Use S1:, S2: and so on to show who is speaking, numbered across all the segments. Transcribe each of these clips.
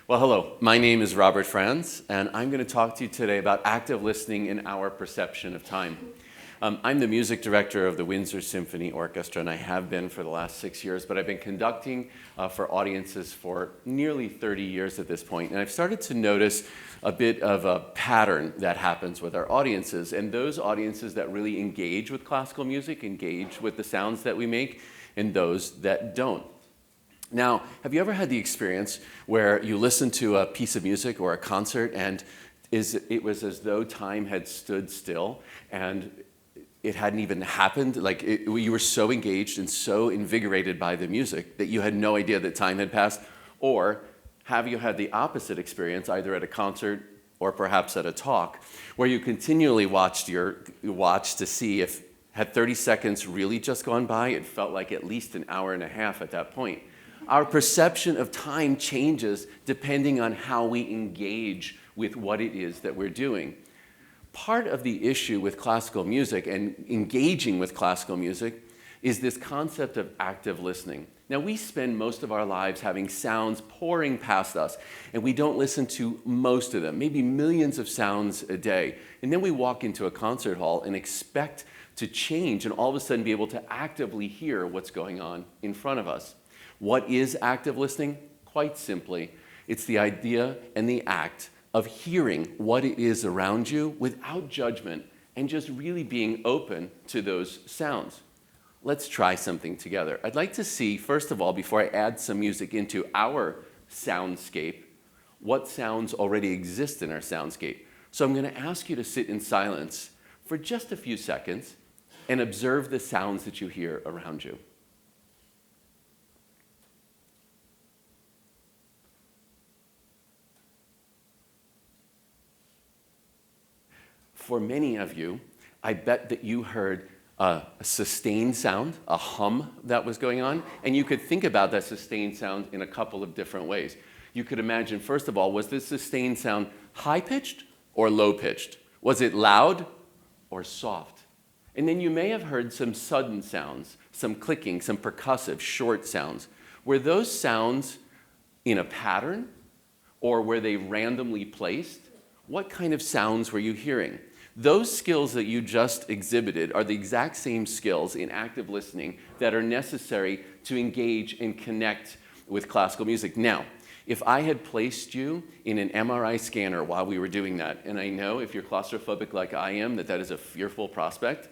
S1: Well, hello. My name is Robert Franz, and I'm going to talk to you today about active listening and our perception of time. I'm the music director of the Windsor Symphony Orchestra, and I have been for the last 6 years, but I've been conducting for audiences for nearly 30 years at this point, and I've started to notice a bit of a pattern that happens with our audiences, and those audiences that really engage with classical music, engage with the sounds that we make, and those that don't. Now, have you ever had the experience where you listen to a piece of music or a concert and it was as though time had stood still and it hadn't even happened? Like you were so engaged and so invigorated by the music that you had no idea that time had passed? Or have you had the opposite experience, either at a concert or perhaps at a talk, where you continually watched to see if had 30 seconds really just gone by? It felt like at least an hour and a half at that point. Our perception of time changes depending on how we engage with what it is that we're doing. Part of the issue with classical music and engaging with classical music is this concept of active listening. Now, we spend most of our lives having sounds pouring past us, and we don't listen to most of them, maybe millions of sounds a day. And then we walk into a concert hall and expect to change and all of a sudden be able to actively hear what's going on in front of us. What is active listening? Quite simply, it's the idea and the act of hearing what it is around you without judgment and just really being open to those sounds. Let's try something together. I'd like to see, first of all, before I add some music into our soundscape, what sounds already exist in our soundscape. So I'm going to ask you to sit in silence for just a few seconds and observe the sounds that you hear around you. For many of you, I bet that you heard a sustained sound, a hum that was going on, and you could think about that sustained sound in a couple of different ways. You could imagine, first of all, was this sustained sound high-pitched or low-pitched? Was it loud or soft? And then you may have heard some sudden sounds, some clicking, some percussive, short sounds. Were those sounds in a pattern, or were they randomly placed? What kind of sounds were you hearing? Those skills that you just exhibited are the exact same skills in active listening that are necessary to engage and connect with classical music. Now, if I had placed you in an MRI scanner while we were doing that, and I know if you're claustrophobic like I am, that is a fearful prospect,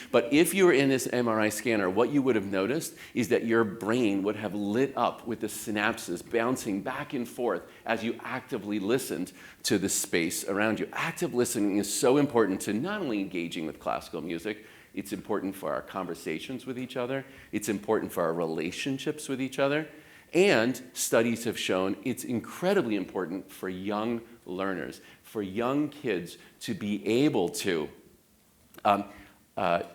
S1: but if you were in this MRI scanner, what you would have noticed is that your brain would have lit up with the synapses bouncing back and forth as you actively listened to the space around you. Active listening is so important to not only engaging with classical music, it's important for our conversations with each other, it's important for our relationships with each other, and studies have shown it's incredibly important for young learners, for young kids to be able to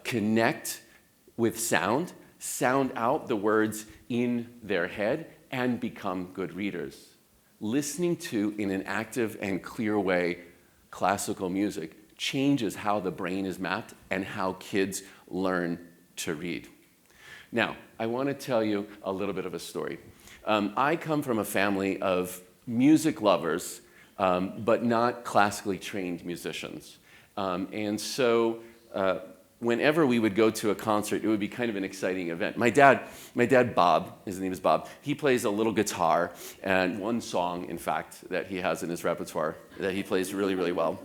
S1: connect with sound, sound out the words in their head, and become good readers. Listening to, in an active and clear way, classical music changes how the brain is mapped and how kids learn to read. Now, I want to tell you a little bit of a story. I come from a family of music lovers, but not classically trained musicians. And so whenever we would go to a concert, it would be kind of an exciting event. My dad, Bob, his name is Bob, he plays a little guitar, and one song, in fact, that he has in his repertoire that he plays really, really well.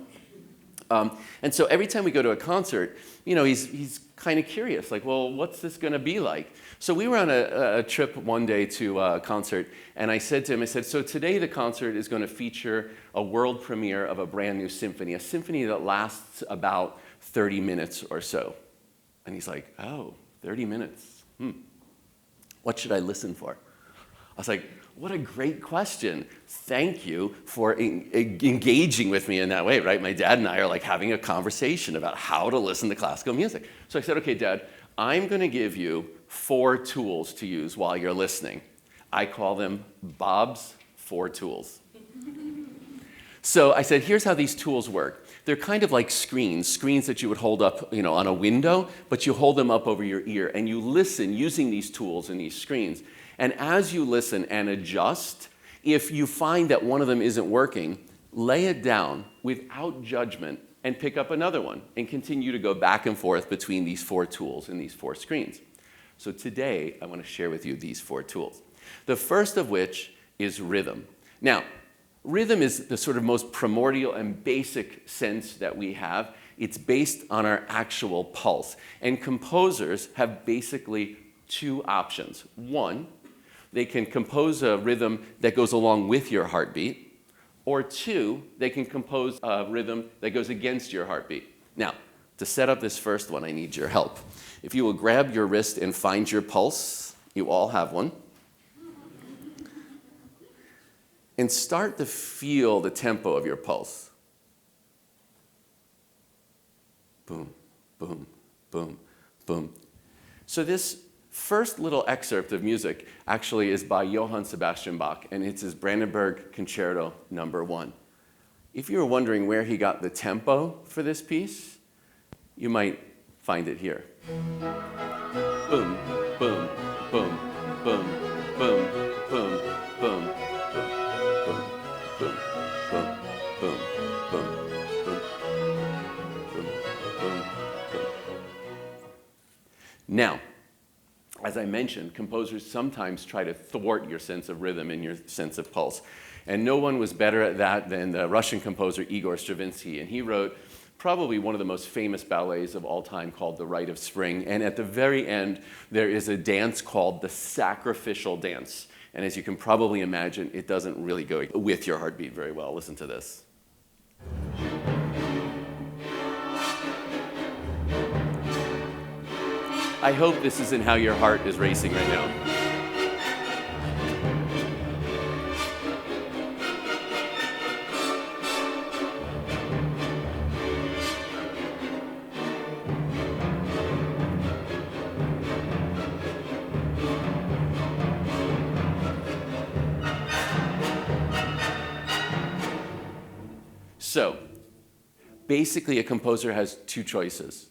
S1: And so every time we go to a concert, you know, he's kind of curious, like, well, what's this going to be like? So we were on a trip one day to a concert, and I said to him, so today the concert is going to feature a world premiere of a brand new symphony, a symphony that lasts about 30 minutes or so. And he's like, oh, 30 minutes. What should I listen for? I was like, what a great question. Thank you for engaging with me in that way, right? My dad and I are like having a conversation about how to listen to classical music. So I said, okay, Dad, I'm going to give you 4 tools to use while you're listening. I call them Bob's 4 tools. So I said, here's how these tools work. They're kind of like screens that you would hold up, you know, on a window, but you hold them up over your ear, and you listen using these tools and these screens. And as you listen and adjust if you find that one of them isn't working, lay it down without judgment and pick up another one and continue to go back and forth between these 4 tools and these 4 screens. So today, I want to share with you these 4 tools. The first of which is rhythm. Now, rhythm is the sort of most primordial and basic sense that we have. It's based on our actual pulse. And composers have basically 2 options. One, they can compose a rhythm that goes along with your heartbeat. Or 2, they can compose a rhythm that goes against your heartbeat. Now, to set up this first one, I need your help. If you will grab your wrist and find your pulse, you all have one. And start to feel the tempo of your pulse. Boom, boom, boom, boom. So this first little excerpt of music actually is by Johann Sebastian Bach, and it's his Brandenburg Concerto No. 1. If you were wondering where he got the tempo for this piece, you might find it here. Boom, boom, boom, boom, boom, boom, boom. Now, as I mentioned, composers sometimes try to thwart your sense of rhythm and your sense of pulse. And no one was better at that than the Russian composer Igor Stravinsky. And he wrote probably one of the most famous ballets of all time called The Rite of Spring. And at the very end, there is a dance called the sacrificial dance. And as you can probably imagine, it doesn't really go with your heartbeat very well. Listen to this. I hope this isn't how your heart is racing right now. So, basically a composer has 2 choices.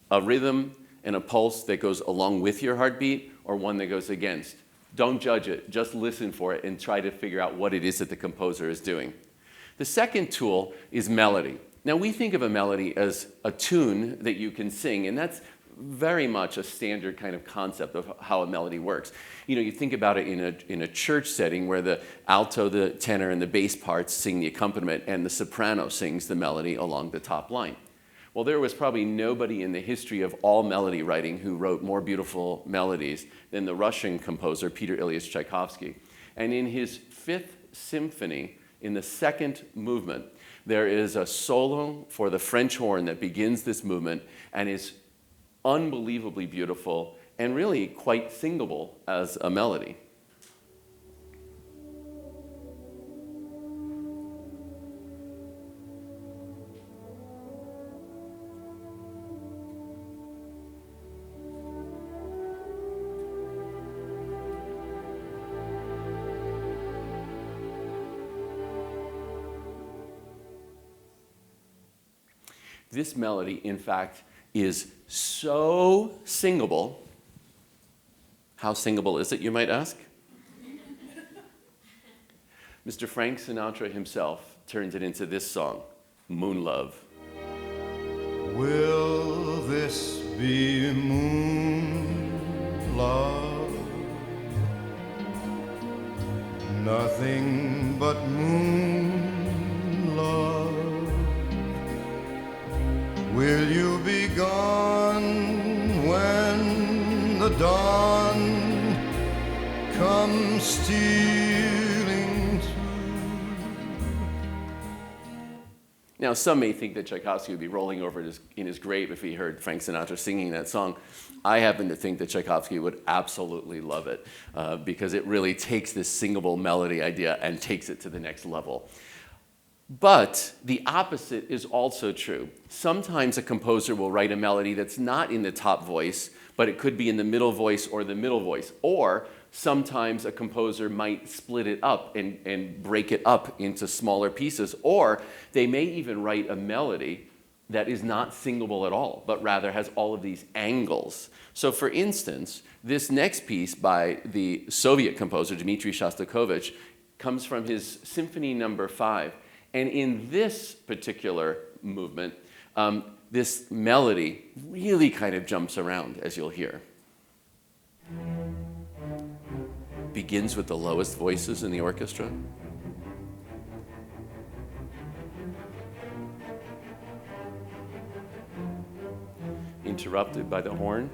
S1: A rhythm and a pulse that goes along with your heartbeat, or one that goes against. Don't judge it, just listen for it and try to figure out what it is that the composer is doing. The second tool is melody. Now we think of a melody as a tune that you can sing, and that's very much a standard kind of concept of how a melody works. You know, you think about it in a church setting where the alto, the tenor, and the bass parts sing the accompaniment, and the soprano sings the melody along the top line. Well, there was probably nobody in the history of all melody writing who wrote more beautiful melodies than the Russian composer Peter Ilyich Tchaikovsky. And in his 5th symphony, in the 2nd movement, there is a solo for the French horn that begins this movement and is unbelievably beautiful and really quite singable as a melody. This melody, in fact, is so singable. How singable is it, you might ask? Mr. Frank Sinatra himself turned it into this song, Moon Love.
S2: Will this be moon love? Nothing but moon love. Will you be gone when the dawn comes stealing through?
S1: Now, some may think that Tchaikovsky would be rolling over in his grave if he heard Frank Sinatra singing that song. I happen to think that Tchaikovsky would absolutely love it because it really takes this singable melody idea and takes it to the next level. But the opposite is also true. Sometimes a composer will write a melody that's not in the top voice, but it could be in the middle voice or the middle voice. Or sometimes a composer might split it up and break it up into smaller pieces. Or they may even write a melody that is not singable at all, but rather has all of these angles. So for instance, this next piece by the Soviet composer Dmitri Shostakovich comes from his Symphony No. 5. And in this particular movement, this melody really kind of jumps around, as you'll hear. Begins with the lowest voices in the orchestra. Interrupted by the horn.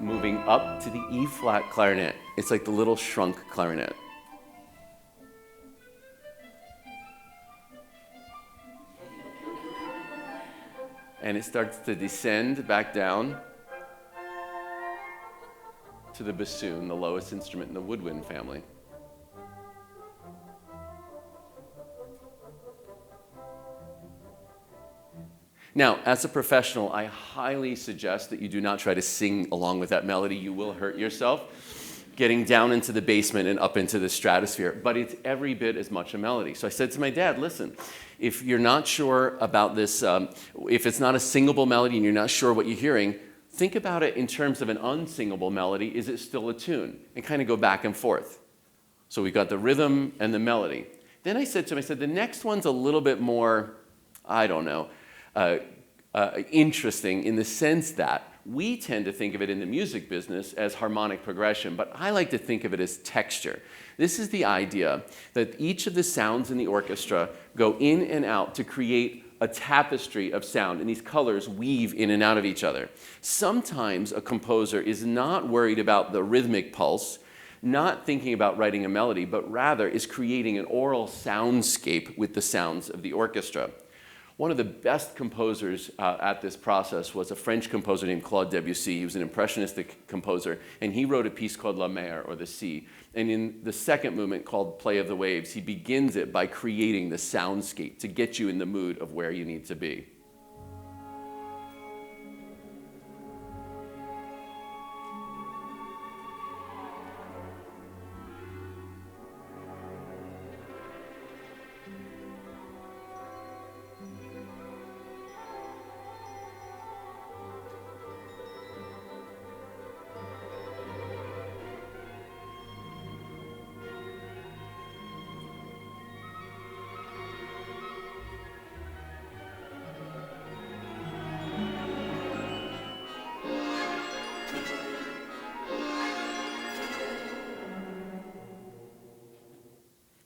S1: Moving up to the E-flat clarinet. It's like the little shrunk clarinet. And it starts to descend back down to the bassoon, the lowest instrument in the woodwind family. Now, as a professional, I highly suggest that you do not try to sing along with that melody. You will hurt yourself getting down into the basement and up into the stratosphere, but it's every bit as much a melody. So I said to my dad, listen, if you're not sure about this, if it's not a singable melody and you're not sure what you're hearing, think about it in terms of an unsingable melody. Is it still a tune? And kind of go back and forth. So we got the rhythm and the melody. Then I said to him, the next one's a little bit more, I don't know, interesting in the sense that we tend to think of it in the music business as harmonic progression, but I like to think of it as texture. This is the idea that each of the sounds in the orchestra go in and out to create a tapestry of sound, and these colors weave in and out of each other. Sometimes a composer is not worried about the rhythmic pulse, not thinking about writing a melody, but rather is creating an oral soundscape with the sounds of the orchestra. One of the best composers at this process was a French composer named Claude Debussy. He was an impressionistic composer, and he wrote a piece called La Mer, or the Sea. And in the second movement, called Play of the Waves, he begins it by creating the soundscape to get you in the mood of where you need to be.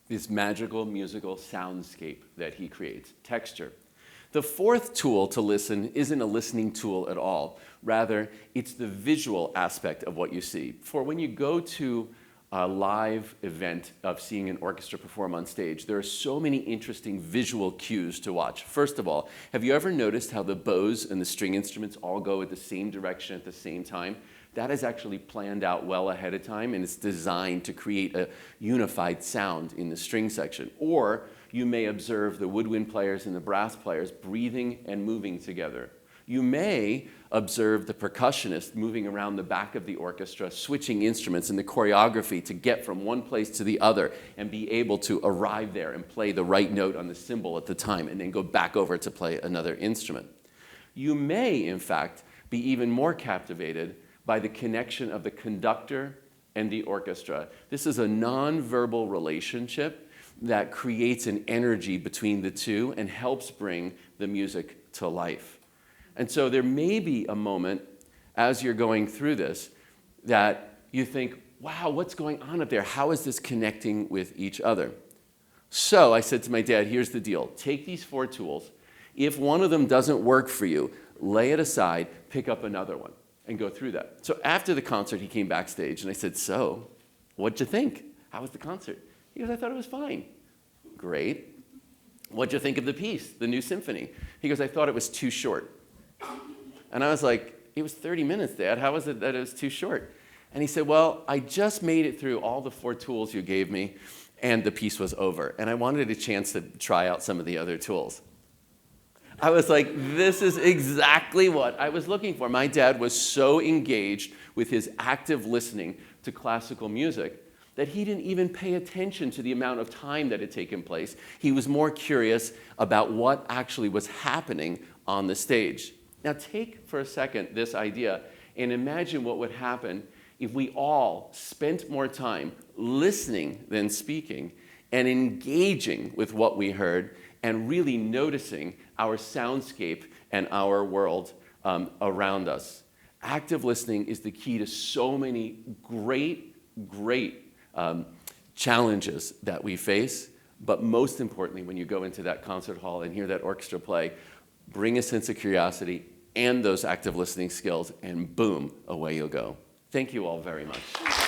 S1: This magical musical soundscape that he creates, texture. The fourth tool to listen isn't a listening tool at all. Rather, it's the visual aspect of what you see. For when you go to a live event of seeing an orchestra perform on stage, there are so many interesting visual cues to watch. First of all, have you ever noticed how the bows and the string instruments all go at the same direction at the same time? That is actually planned out well ahead of time, and it's designed to create a unified sound in the string section. Or you may observe the woodwind players and the brass players breathing and moving together. You may observe the percussionist moving around the back of the orchestra, switching instruments and the choreography to get from one place to the other and be able to arrive there and play the right note on the cymbal at the time and then go back over to play another instrument. You may, in fact, be even more captivated by the connection of the conductor and the orchestra. This is a nonverbal relationship that creates an energy between the two and helps bring the music to life. And so there may be a moment as you're going through this that you think, wow, what's going on up there? How is this connecting with each other? So I said to my dad, here's the deal. Take these 4 tools. If one of them doesn't work for you, lay it aside, pick up another one, and go through that. So after the concert, he came backstage, and I said, so, what'd you think? How was the concert? He goes, I thought it was fine. Great. What'd you think of the piece, the new symphony? He goes, I thought it was too short. And I was like, it was 30 minutes, Dad. How was it that it was too short? And he said, well, I just made it through all the 4 tools you gave me, and the piece was over. And I wanted a chance to try out some of the other tools. I was like, this is exactly what I was looking for. My dad was so engaged with his active listening to classical music that he didn't even pay attention to the amount of time that had taken place. He was more curious about what actually was happening on the stage. Now take for a second this idea and imagine what would happen if we all spent more time listening than speaking and engaging with what we heard and really noticing our soundscape and our world around us. Active listening is the key to so many great challenges that we face, but most importantly, when you go into that concert hall and hear that orchestra play, bring a sense of curiosity and those active listening skills, and boom, away you'll go. Thank you all very much.